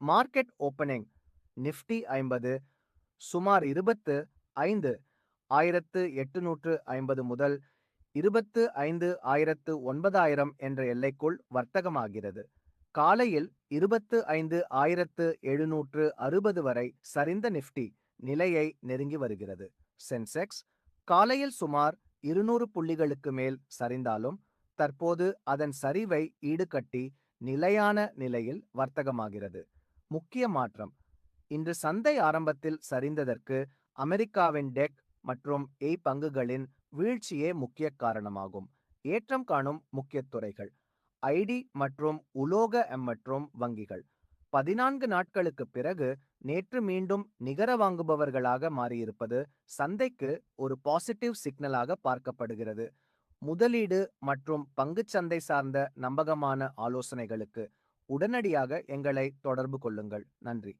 Market opening Nifty 50 சுமார் 25,850 முதல் 25,900 என்ற எல்லைக்குள் வர்த்தகமாகிறது. காலையில் 25,760 வரை சரிந்த நிஃப்டி நிலையை நெருங்கி வருகிறது. சென்செக்ஸ் காலையில் சுமார் 200 புள்ளிகளுக்கு மேல் சரிந்தாலும் தற்போது அதன் சரிவை ஈடுகட்டி நிலையான நிலையில் வர்த்தகமாகிறது. முக்கிய மாற்றம் இன்று சந்தை ஆரம்பத்தில் சரிந்ததற்கு அமெரிக்காவின் டெக் மற்றும் பங்குகளின் வீழ்ச்சியே முக்கிய காரணமாகும். ஏற்றம் காணும் முக்கிய துறைகள் ஐடி மற்றும் உலோக மற்றும் வங்கிகள் 14 நாட்களுக்கு பிறகு நேற்று மீண்டும் நிகர வாங்குபவர்களாக மாறியிருப்பது சந்தைக்கு ஒரு பாசிட்டிவ் சிக்னலாக பார்க்கப்படுகிறது. முதலீடு மற்றும் பங்குச்சந்தை சார்ந்த நம்பகமான ஆலோசனைகளுக்கு உடனடியாக எங்களை தொடர்பு கொள்ளுங்கள். நன்றி.